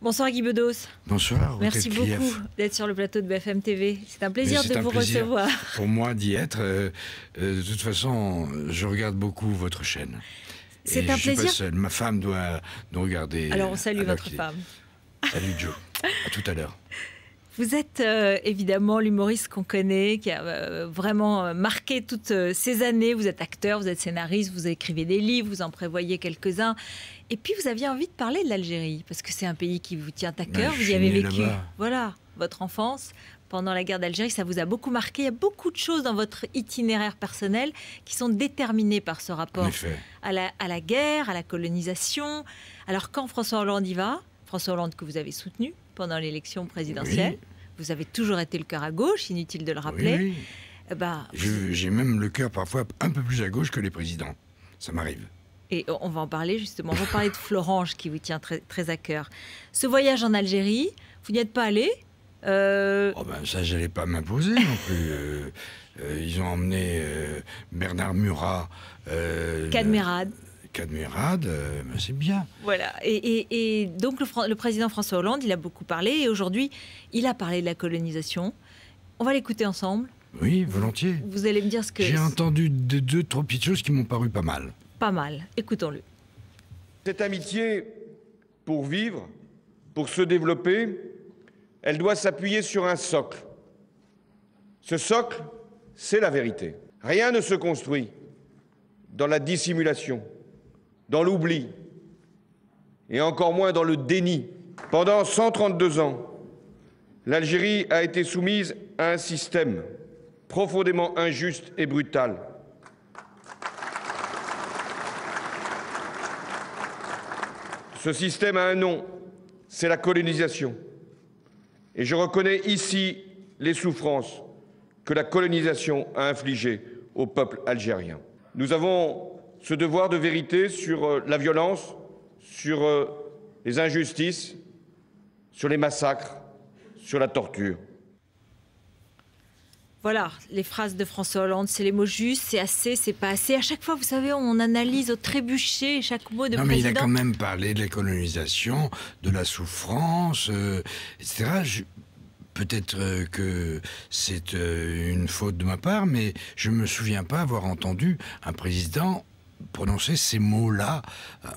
Bonsoir Guy Bedos. Bonsoir. Merci beaucoup d'être sur le plateau de BFM TV. C'est un plaisir de vous recevoir. Pour moi d'y être. De toute façon, je regarde beaucoup votre chaîne. C'est un plaisir. Je suis pas seul. Ma femme doit nous regarder. Alors on salue votre femme. Salut Joe. À tout à l'heure. Vous êtes évidemment l'humoriste qu'on connaît, qui a vraiment marqué toutes ces années. Vous êtes acteur, vous êtes scénariste, vous écrivez des livres, vous en prévoyez quelques-uns. Et puis vous aviez envie de parler de l'Algérie, parce que c'est un pays qui vous tient à cœur. Vous y avez vécu, voilà, votre enfance pendant la guerre d'Algérie. Ça vous a beaucoup marqué. Il y a beaucoup de choses dans votre itinéraire personnel qui sont déterminées par ce rapport à la guerre, à la colonisation. Alors quand François Hollande y va, François Hollande que vous avez soutenu pendant l'élection présidentielle, vous avez toujours été le cœur à gauche, inutile de le rappeler. J'ai même le cœur parfois un peu plus à gauche que les présidents. Ça m'arrive. Et on va en parler justement. On va parler de Florange qui vous tient très, très à cœur. Ce voyage en Algérie, vous n'y êtes pas allé Ça, j'allais pas m'imposer non plus. Ils ont emmené Bernard Murat. Cadmerade. Cadmerade, c'est bien. Voilà. Et donc le président François Hollande, il a beaucoup parlé. Et aujourd'hui, il a parlé de la colonisation. On va l'écouter ensemble. Oui, volontiers. Vous allez me dire ce que... J'ai entendu deux, trois petites choses qui m'ont paru pas mal. Pas mal. Écoutons-le. Cette amitié, pour vivre, pour se développer, elle doit s'appuyer sur un socle. Ce socle, c'est la vérité. Rien ne se construit dans la dissimulation, dans l'oubli, et encore moins dans le déni. Pendant 132 ans, l'Algérie a été soumise à un système profondément injuste et brutal. Ce système a un nom, c'est la colonisation. Et je reconnais ici les souffrances que la colonisation a infligées au peuple algérien. Nous avons ce devoir de vérité sur la violence, sur les injustices, sur les massacres, sur la torture. Voilà, les phrases de François Hollande, c'est les mots justes, c'est assez, c'est pas assez. À chaque fois, vous savez, on analyse au trébuchet chaque mot de président. Non, mais il a quand même parlé de la colonisation, de la souffrance, etc. Peut-être que c'est une faute de ma part, mais je ne me souviens pas avoir entendu un président prononcer ces mots-là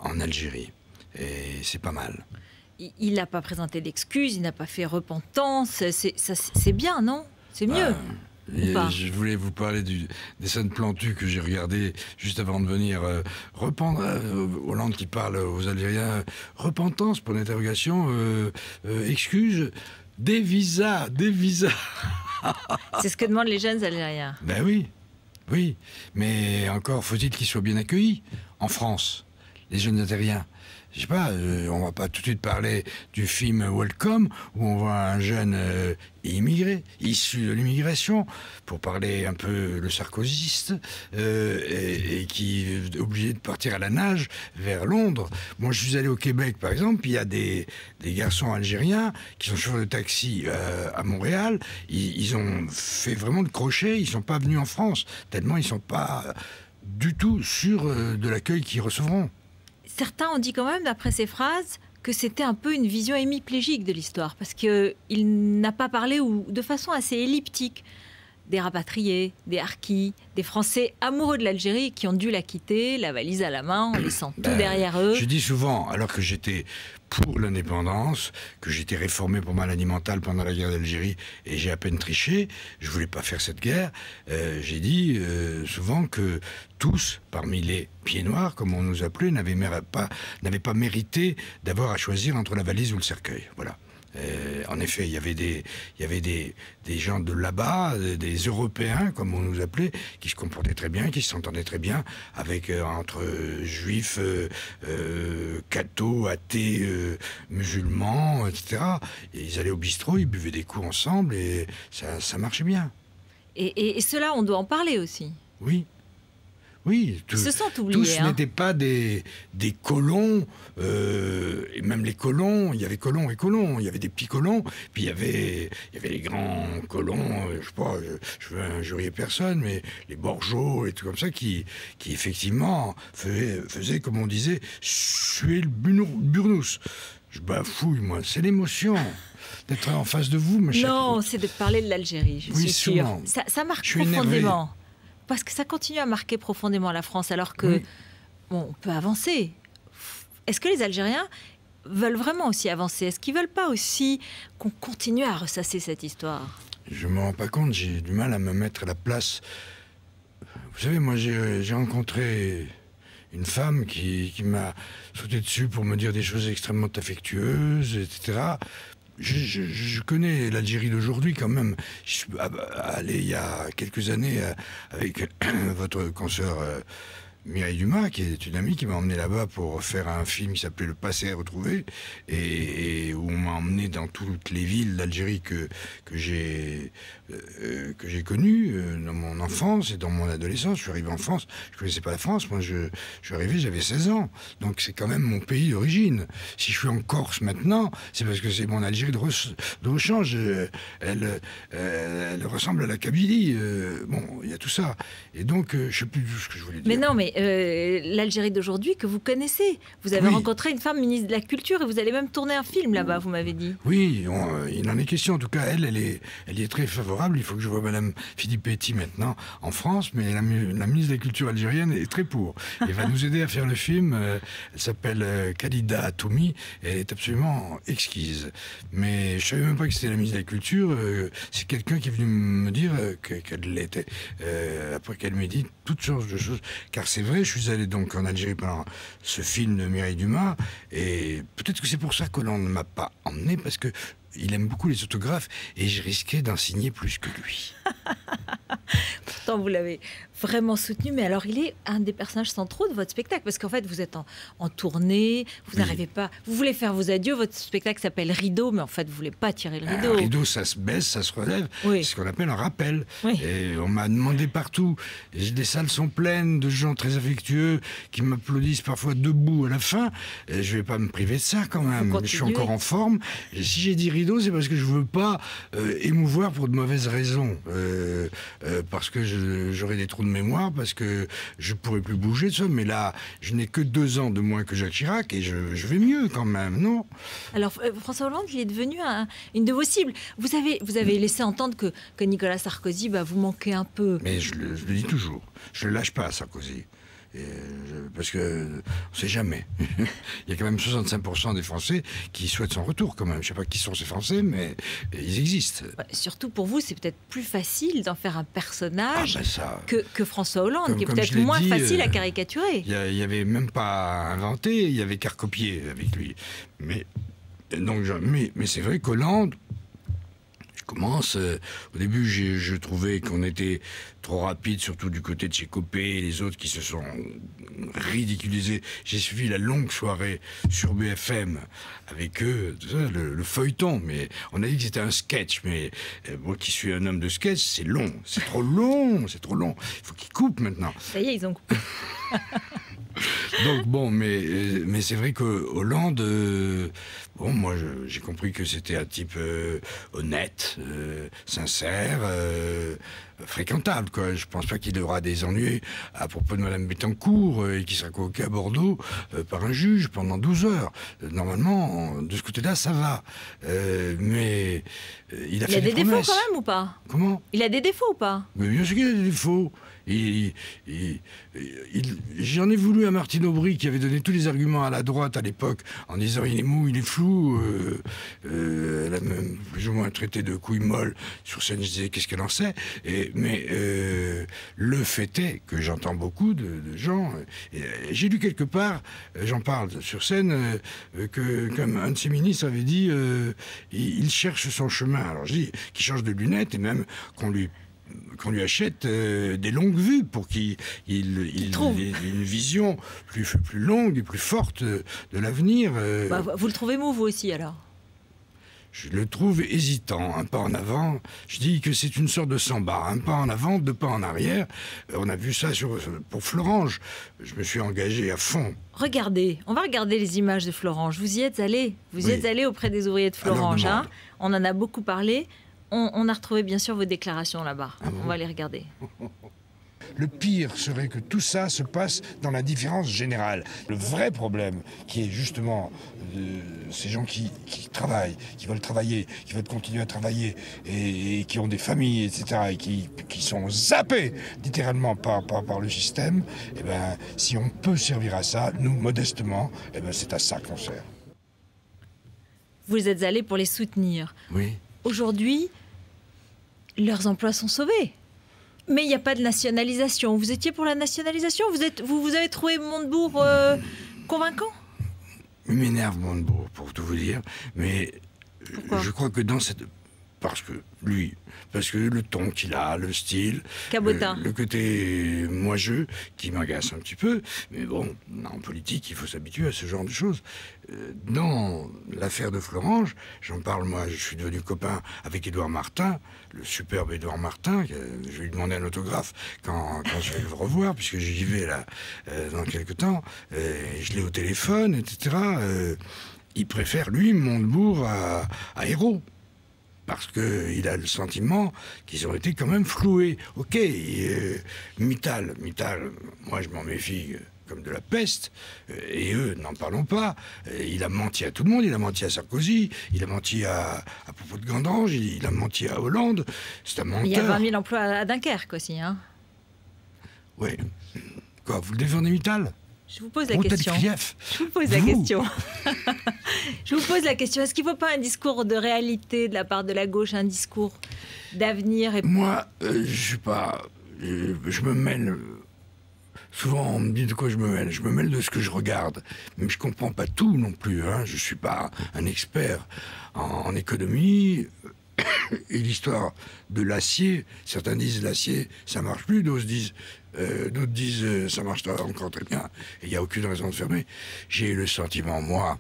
en Algérie. Et c'est pas mal. Il n'a pas présenté d'excuses, il n'a pas fait repentance. C'est bien, non? C'est mieux. Je voulais vous parler des scènes plantues que j'ai regardées juste avant de venir. Hollande qui parle aux Algériens. Repentance, pour l'interrogation. Excuse. Des visas. C'est ce que demandent les jeunes Algériens. Ben oui. Mais encore faut-il qu'ils soient bien accueillis en France, les jeunes Algériens. Je sais pas, on va pas tout de suite parler du film Welcome, où on voit un jeune immigré, issu de l'immigration, pour parler un peu le sarkozyste, et qui est obligé de partir à la nage vers Londres. Moi, je suis allé au Québec, par exemple, il y a des garçons algériens qui sont chauffeurs de taxi à Montréal. Ils ont fait vraiment le crochet, ils sont pas venus en France, tellement ils sont pas du tout sûrs de l'accueil qu'ils recevront. Certains ont dit quand même, d'après ces phrases, que c'était un peu une vision hémiplégique de l'histoire, parce qu'il n'a pas parlé, ou de façon assez elliptique, des rapatriés, des harkis, des Français amoureux de l'Algérie qui ont dû la quitter, la valise à la main, en laissant tout derrière eux. Je dis souvent, alors que j'étais pour l'indépendance, que j'étais réformé pour maladie mentale pendant la guerre d'Algérie et j'ai à peine triché, je voulais pas faire cette guerre, j'ai dit souvent que tous, parmi les pieds noirs, comme on nous appelait, n'avaient pas mérité d'avoir à choisir entre la valise ou le cercueil. Voilà. En effet, il y avait des gens de là-bas, des Européens, comme on nous appelait, qui se comportaient très bien, qui s'entendaient très bien avec entre juifs, cathos, athées, musulmans, etc. Et ils allaient au bistrot, ils buvaient des coups ensemble et ça marchait bien. Et cela, on doit en parler aussi. Oui, se sont oubliés, tous n'étaient pas des colons, et même les colons, il y avait colons et colons, il y avait des petits colons, puis il y avait les grands colons, je sais pas, je veux injurier personne, mais les bourgeois et tout comme ça, qui effectivement faisaient, comme on disait, suer le burnous. Je bafouille, moi. C'est l'émotion d'être en face de vous, ma chère. Non, c'est de parler de l'Algérie, je suis sûre. Ça marque profondément. Parce que ça continue à marquer profondément la France, alors que bon, on peut avancer. Est-ce que les Algériens veulent vraiment aussi avancer? Est-ce qu'ils veulent pas aussi qu'on continue à ressasser cette histoire? Je me rends pas compte, j'ai du mal à me mettre à la place. Vous savez, moi, j'ai rencontré une femme qui m'a sauté dessus pour me dire des choses extrêmement affectueuses, etc. Je connais l'Algérie d'aujourd'hui quand même. Je suis allé il y a quelques années avec votre consoeur Mireille Dumas, qui est une amie qui m'a emmené là-bas pour faire un film qui s'appelait Le passé à retrouver, et où on m'a emmené dans toutes les villes d'Algérie que j'ai connues dans mon enfance et dans mon adolescence. Je suis arrivé en France, je connaissais pas la France. Moi, je suis arrivé, j'avais 16 ans. Donc c'est quand même mon pays d'origine. Si je suis en Corse maintenant, c'est parce que c'est mon Algérie de rechange. Elle ressemble à la Kabylie. Bon, il y a tout ça. Et donc, je sais plus ce que je voulais dire. Mais non, mais l'Algérie d'aujourd'hui que vous connaissez. Vous avez rencontré une femme ministre de la Culture et vous allez même tourner un film là-bas, vous m'avez dit. Oui, il en est question. En tout cas, elle y est très favorable. Il faut que je voie Madame Filippetti maintenant en France, mais la ministre de la Culture algérienne est très pour. Elle va nous aider à faire le film. Elle s'appelle Khalida Atoumi et elle est absolument exquise. Mais je savais même pas que c'était la ministre de la Culture. C'est quelqu'un qui est venu me dire qu'elle l'était. Après qu'elle m'ait dit toutes sortes de choses. Car c'est vrai, je suis allé donc en Algérie pendant ce film de Mireille Dumas, et peut-être que c'est pour ça qu'Hollande ne m'a pas emmené, parce que il aime beaucoup les autographes, et je risquais d'en signer plus que lui. Pourtant, vous l'avez vraiment soutenu, mais alors il est un des personnages centraux de votre spectacle, parce qu'en fait, vous êtes en tournée, vous n'arrivez pas... Vous voulez faire vos adieux, votre spectacle s'appelle Rideau, mais en fait, vous ne voulez pas tirer le rideau. Un rideau, ça se baisse, ça se relève, c'est ce qu'on appelle un rappel. Et on m'a demandé partout, et les salles sont pleines de gens très affectueux, qui m'applaudissent parfois debout à la fin, et je ne vais pas me priver de ça quand même. Je suis encore en forme, et si j'ai dit rideau, c'est parce que je ne veux pas émouvoir pour de mauvaises raisons. Parce que j'aurai des trous de mémoire, parce que je ne pourrai plus bouger, tout ça. Mais là, je n'ai que 2 ans de moins que Jacques Chirac, et je vais mieux quand même, non? Alors, François Hollande, il est devenu une de vos cibles. Vous avez laissé entendre que Nicolas Sarkozy, vous manquez un peu. Mais je le dis toujours, je ne lâche pas, Sarkozy. Parce que on ne sait jamais. Il y a quand même 65% des Français qui souhaitent son retour quand même. Je ne sais pas qui sont ces Français, mais ils existent. Surtout pour vous, c'est peut-être plus facile d'en faire un personnage que François Hollande, qui est peut-être moins facile à caricaturer. Il n'y avait même pas à inventer, il y avait qu'à recopier avec lui. Mais c'est vrai qu'Hollande... Au début, je trouvais qu'on était trop rapide, surtout du côté de chez Copé et les autres qui se sont ridiculisés. J'ai suivi la longue soirée sur BFM avec eux, tout ça, le feuilleton. Mais on a dit que c'était un sketch. Mais moi qui suis un homme de sketch, c'est long. C'est trop long, c'est trop long. Il faut qu'ils coupent maintenant. Ça y est, ils ont coupé. Donc bon, mais c'est vrai que Hollande, moi j'ai compris que c'était un type honnête, sincère, fréquentable, quoi. Je pense pas qu'il aura des ennuis à propos de Madame Bettencourt et qui sera convoqué à Bordeaux par un juge pendant 12 heures. Normalement, de ce côté-là, ça va. Mais il a fait des défauts quand même ou pas? Comment? Il a des défauts ou pas? Mais bien sûr qu'il a des défauts. J'en ai voulu à Martine Aubry qui avait donné tous les arguments à la droite à l'époque en disant il est mou, il est flou. Elle a même plus ou moins traité de couilles molles sur scène. Je disais qu'est-ce qu'elle en sait. Mais le fait est que j'entends beaucoup de gens. J'ai lu quelque part, j'en parle sur scène, que comme un de ses ministres avait dit il cherche son chemin. Alors je dis qu'il change de lunettes et même qu'on lui achète des longues vues pour qu'il ait une vision plus longue et plus forte de l'avenir. Vous le trouvez mou, vous aussi, alors? Je le trouve hésitant, un pas en avant. Je dis que c'est une sorte de samba, un pas en avant, 2 pas en arrière. On a vu ça pour Florange. Je me suis engagé à fond. Regardez, on va regarder les images de Florange. Vous y êtes allé? Vous y êtes allé auprès des ouvriers de Florange, hein? On en a beaucoup parlé. On a retrouvé bien sûr vos déclarations là-bas. Ah bon? On va les regarder. Le pire serait que tout ça se passe dans l'indifférence générale. Le vrai problème, qui est justement ces gens qui travaillent, qui veulent travailler, qui veulent continuer à travailler, et qui ont des familles, etc., et qui sont zappés littéralement par le système, eh ben, si on peut servir à ça, nous, modestement, eh ben, c'est à ça qu'on sert. Vous êtes allé pour les soutenir. Oui. Aujourd'hui, leurs emplois sont sauvés. Mais il n'y a pas de nationalisation. Vous étiez pour la nationalisation? Vous avez trouvé Montebourg convaincant? Il m'énerve Montebourg, pour tout vous dire. Mais pourquoi? je crois que dans cette... Parce que le ton qu'il a, le style, Cabotin. Le côté moi-je qui m'agace un petit peu. Mais bon, en politique, il faut s'habituer à ce genre de choses. Dans l'affaire de Florange, j'en parle, moi, je suis devenu copain avec Édouard Martin, le superbe Édouard Martin. Je vais lui demander un autographe quand je vais le revoir, puisque j'y vais là dans quelques temps. Je l'ai au téléphone, etc. Il préfère, lui, Montebourg à Ayrault. Parce qu'il a le sentiment qu'ils ont été quand même floués. Ok, Mittal, moi je m'en méfie comme de la peste, et eux, n'en parlons pas. Il a menti à tout le monde, il a menti à Sarkozy, il a menti à propos de Gandrange, il a menti à Hollande, c'est un menteur. Il y a 20 000 emplois à Dunkerque aussi, hein. Oui. Quoi, vous le défendez Mittal? Je vous pose la question. Je vous pose la question. Je vous pose la question. Est-ce qu'il ne faut pas un discours de réalité de la part de la gauche, un discours d'avenir Moi, je suis pas... Je me mêle... Souvent, on me dit de quoi je me mêle. Je me mêle de ce que je regarde. Mais je ne comprends pas tout non plus. Hein. Je ne suis pas un expert en économie. Et l'histoire de l'acier, certains disent l'acier, ça marche plus, d'autres disent ça marche encore très bien, et il n'y a aucune raison de fermer. J'ai le sentiment, moi,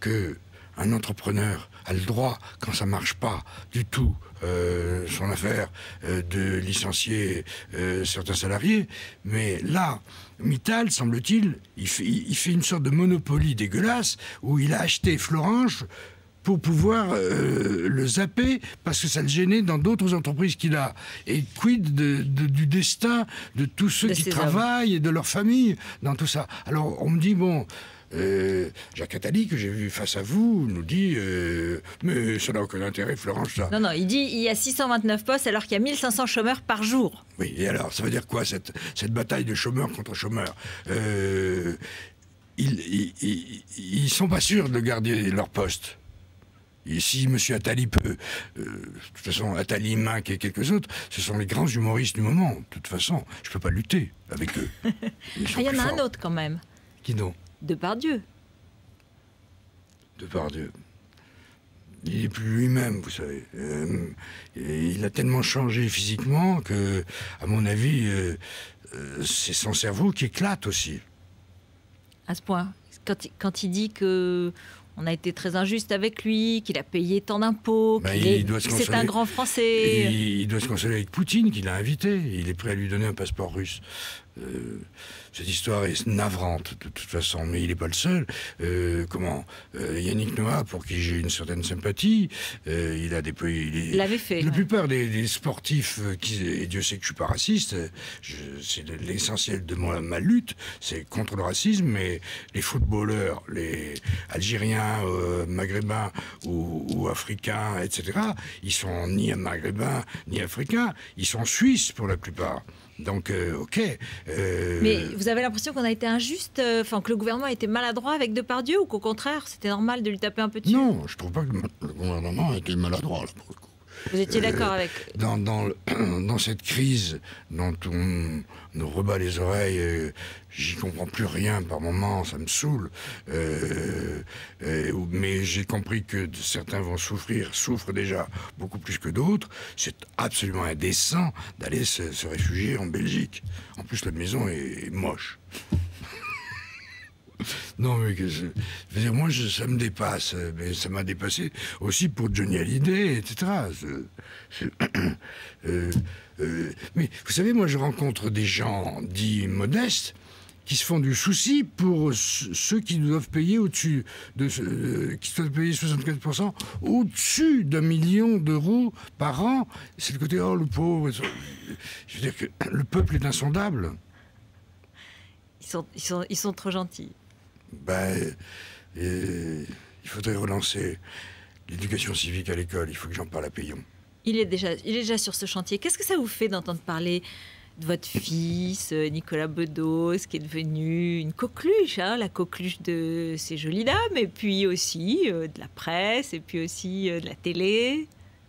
que un entrepreneur a le droit, quand ça marche pas du tout, son affaire, de licencier certains salariés, mais là, Mittal, semble-t-il, il fait une sorte de monopoly dégueulasse, où il a acheté Florange pour pouvoir le zapper, parce que ça le gênait dans d'autres entreprises qu'il a. Et quid du destin de tous ceux qui travaillent et de leur famille dans tout ça. Alors on me dit, bon, Jacques Attali, que j'ai vu face à vous, nous dit mais ça n'a aucun intérêt, Florence, ça. Non, il dit il y a 629 postes alors qu'il y a 1500 chômeurs par jour. Oui, et alors, ça veut dire quoi, cette bataille de chômeurs contre chômeurs? Ils sont pas sûrs de garder leur poste. Et si M. Attali peut... de toute façon, Attali, Minc et quelques autres, ce sont les grands humoristes du moment. De toute façon, je ne peux pas lutter avec eux. Il y en a un autre quand même. Qui donc? Depardieu. Depardieu. Il n'est plus lui-même, vous savez. Il a tellement changé physiquement que, à mon avis, c'est son cerveau qui éclate aussi. À ce point. Quand il dit que... on a été très injuste avec lui, qu'il a payé tant d'impôts, c'est un grand Français. Il doit se consoler avec Poutine, qui l'a invité. Il est prêt à lui donner un passeport russe. Cette histoire est navrante, de toute façon, mais il n'est pas le seul. Yannick Noah, pour qui j'ai une certaine sympathie, il a déployé... Il l'avait fait. La plupart des sportifs, et Dieu sait que je ne suis pas raciste, c'est l'essentiel de ma lutte, c'est contre le racisme, mais les footballeurs, les Algériens, maghrébins ou africains, etc., ils sont ni maghrébins ni africains, ils sont suisses pour la plupart. Donc, ok. Mais vous avez l'impression qu'on a été injuste, que le gouvernement a été maladroit avec Depardieu, ou qu'au contraire, c'était normal de lui taper un peu dessus? Non, je trouve pas que le gouvernement a été maladroit, là, pour le coup. Vous étiez d'accord avec... Dans cette crise dont on nous rebat les oreilles, j'y comprends plus rien par moments, ça me saoule. Mais j'ai compris que certains souffrent déjà beaucoup plus que d'autres. C'est absolument indécent d'aller se réfugier en Belgique. En plus, la maison est moche. Non, mais moi, ça me dépasse. Mais ça m'a dépassé aussi pour Johnny Hallyday, etc. Mais vous savez, moi, je rencontre des gens dits modestes qui se font du souci pour ceux qui doivent payer au-dessus qui doivent payer 75% au-dessus d'1 million d'euros par an. C'est le côté, oh, le pauvre. Je veux dire que le peuple est insondable. Ils sont trop gentils. Ben, il faudrait relancer l'éducation civique à l'école. Il faut que j'en parle à Payon. Il est déjà sur ce chantier. Qu'est-ce que ça vous fait d'entendre parler de votre fils, Nicolas Bedos, qui est devenu une coqueluche, hein, la coqueluche de ces jolies dames, et puis aussi de la presse, et puis aussi de la télé?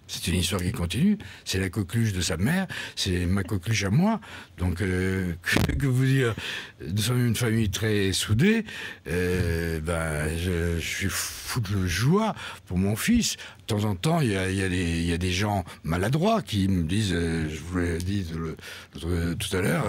C'est une histoire qui continue. C'est la coqueluche de sa mère, c'est ma coqueluche à moi. Donc, que vous dire, nous sommes une famille très soudée. Je suis fou de joie pour mon fils. De temps en temps, il y a des gens maladroits qui me disent, je vous l'ai dit tout à l'heure,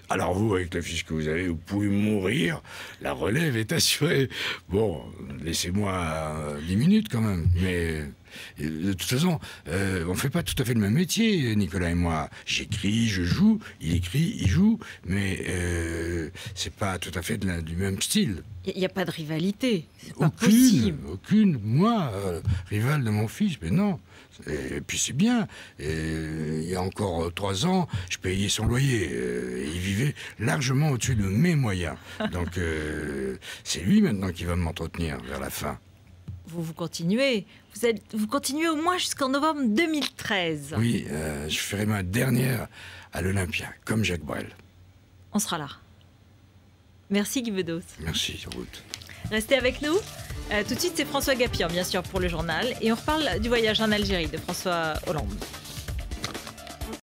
alors vous, avec la fiche que vous avez, vous pouvez mourir, la relève est assurée. Bon, laissez-moi 10 minutes quand même, mais... De toute façon, on ne fait pas tout à fait le même métier, Nicolas et moi. J'écris, je joue, il écrit, il joue, mais c'est pas tout à fait du même style. Il n'y a pas de rivalité, c'est pas possible. Aucune, moi, rival de mon fils, mais non. Et puis c'est bien. Et, il y a encore 3 ans, je payais son loyer. Il vivait largement au-dessus de mes moyens. Donc c'est lui maintenant qui va m'entretenir vers la fin. Vous continuez. Vous continuez au moins jusqu'en novembre 2013. Oui, je ferai ma dernière à l'Olympia, comme Jacques Brel. On sera là. Merci Guy Bedos. Merci, Ruth. Restez avec nous. Tout de suite, c'est François Gapien, bien sûr, pour le journal. Et on reparle du voyage en Algérie de François Hollande.